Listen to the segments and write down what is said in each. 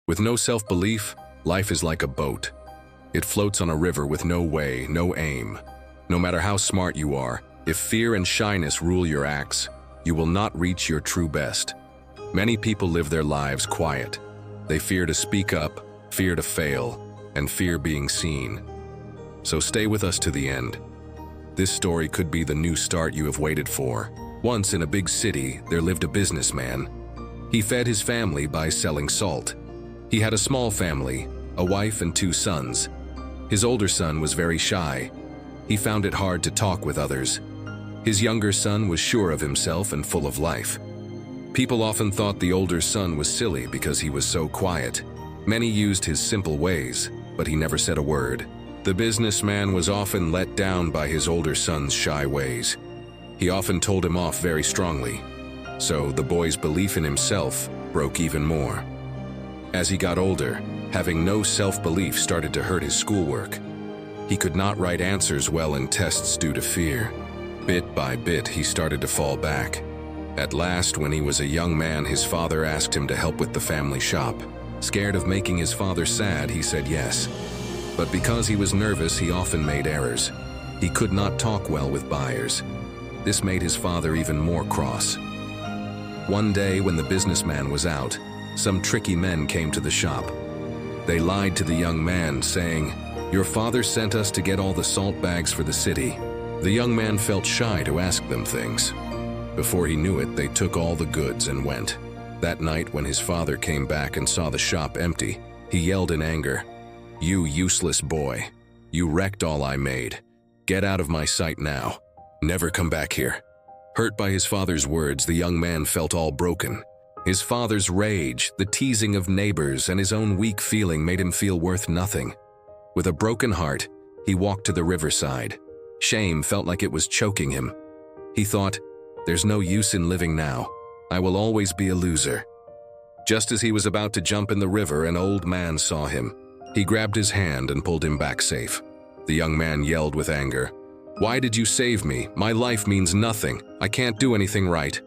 With no self-belief, life is like a boat. It floats on a river with no way, no aim. No matter how smart you are, if fear and shyness rule your acts, you will not reach your true best. Many people live their lives quiet. They fear to speak up, fear to fail, and fear being seen. So stay with us to the end. This story could be the new start you have waited for. Once in a big city, there lived a businessman. He fed his family by selling salt. He had a small family, a wife and 2 sons. His older son was very shy. He found it hard to talk with others. His younger son was sure of himself and full of life. People often thought the older son was silly because he was so quiet. Many used his simple ways, but he never said a word. The businessman was often let down by his older son's shy ways. He often told him off very strongly. So the boy's belief in himself broke even more. As he got older, having no self-belief started to hurt his schoolwork. He could not write answers well in tests due to fear. Bit by bit, he started to fall back. At last, when he was a young man, his father asked him to help with the family shop. Scared of making his father sad, he said yes. But because he was nervous, he often made errors. He could not talk well with buyers. This made his father even more cross. One day, when the businessman was out, some tricky men came to the shop. They lied to the young man, saying, "Your father sent us to get all the salt bags for the city." The young man felt shy to ask them things. Before he knew it, they took all the goods and went. That night, when his father came back and saw the shop empty, he yelled in anger, "You useless boy! You wrecked all I made. Get out of my sight now. Never come back here." Hurt by his father's words, the young man felt all broken. His father's rage, the teasing of neighbors, and his own weak feeling made him feel worth nothing. With a broken heart, he walked to the riverside. Shame felt like it was choking him. He thought, "There's no use in living now. I will always be a loser." Just as he was about to jump in the river, an old man saw him. He grabbed his hand and pulled him back safe. The young man yelled with anger, "Why did you save me? My life means nothing. I can't do anything right."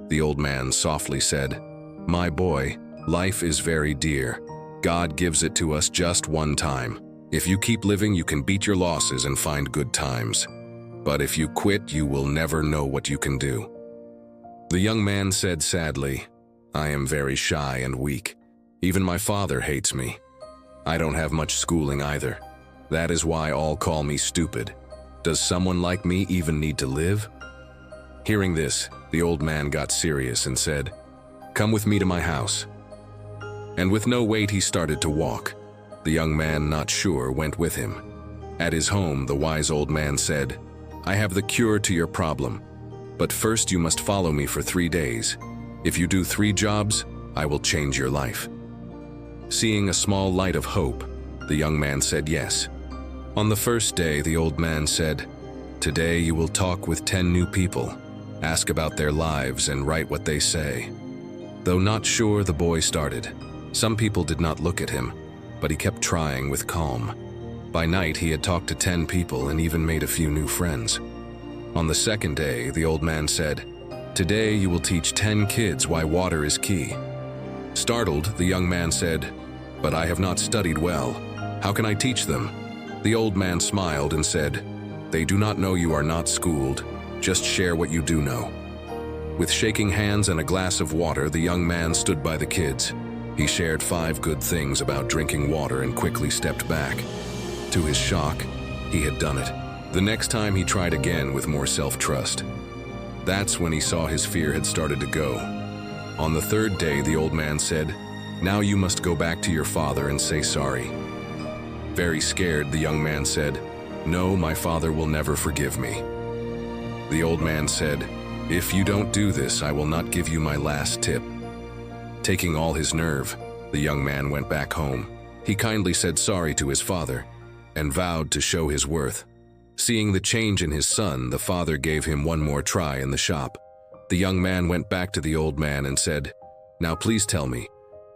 The old man softly said, "My boy, life is very dear. God gives it to us just one time. If you keep living, you can beat your losses and find good times. But if you quit, you will never know what you can do." The young man said sadly, "I am very shy and weak. Even my father hates me. I don't have much schooling either. That is why all call me stupid. Does someone like me even need to live?" Hearing this, the old man got serious and said, "Come with me to my house." And with no weight, he started to walk. The young man, not sure, went with him. At his home, the wise old man said, "I have the cure to your problem. But first you must follow me for 3 days. If you do 3 jobs, I will change your life." Seeing a small light of hope, the young man said yes. On the first day, the old man said, "Today you will talk with 10 new people. Ask about their lives and write what they say." Though not sure, the boy started. Some people did not look at him, but he kept trying with calm. By night, he had talked to 10 people and even made a few new friends. On the second day, the old man said, "Today you will teach 10 kids why water is key." Startled, the young man said, "But I have not studied well. How can I teach them?" The old man smiled and said, "They do not know you are not schooled. Just share what you do know." With shaking hands and a glass of water, the young man stood by the kids. He shared 5 good things about drinking water and quickly stepped back. To his shock, he had done it. The next time he tried again with more self-trust. That's when he saw his fear had started to go. On the 3rd day, the old man said, "Now you must go back to your father and say sorry." Very scared, the young man said, "No, my father will never forgive me." The old man said, "If you don't do this, I will not give you my last tip." Taking all his nerve, the young man went back home. He kindly said sorry to his father and vowed to show his worth. Seeing the change in his son, the father gave him one more try in the shop. The young man went back to the old man and said, "Now please tell me,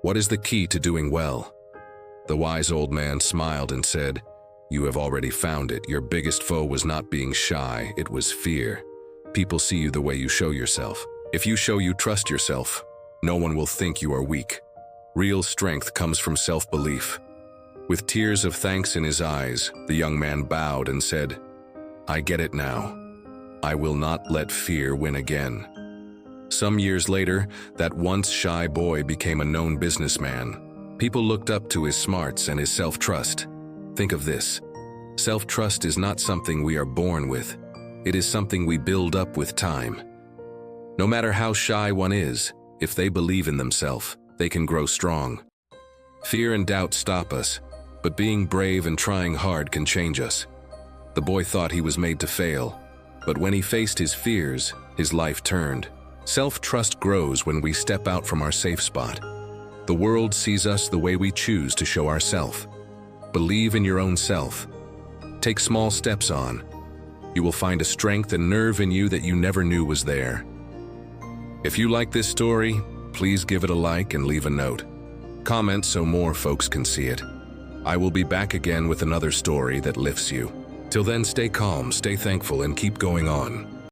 what is the key to doing well?" The wise old man smiled and said, "You have already found it. Your biggest foe was not being shy, it was fear. People see you the way you show yourself. If you show you trust yourself, no one will think you are weak." Real strength comes from self-belief. With tears of thanks in his eyes, the young man bowed and said, "I get it now. I will not let fear win again." Some years later, that once shy boy became a known businessman. People looked up to his smarts and his self-trust. Think of this. Self-trust is not something we are born with. It is something we build up with time. No matter how shy one is, if they believe in themselves, they can grow strong. Fear and doubt stop us, but being brave and trying hard can change us. The boy thought he was made to fail, but when he faced his fears, his life turned. Self-trust grows when we step out from our safe spot. The world sees us the way we choose to show ourselves. Believe in your own self. Take small steps on. You will find a strength and nerve in you that you never knew was there. If you like this story, please give it a like and leave a note. Comment so more folks can see it. I will be back again with another story that lifts you. Till then, stay calm, stay thankful, and keep going on.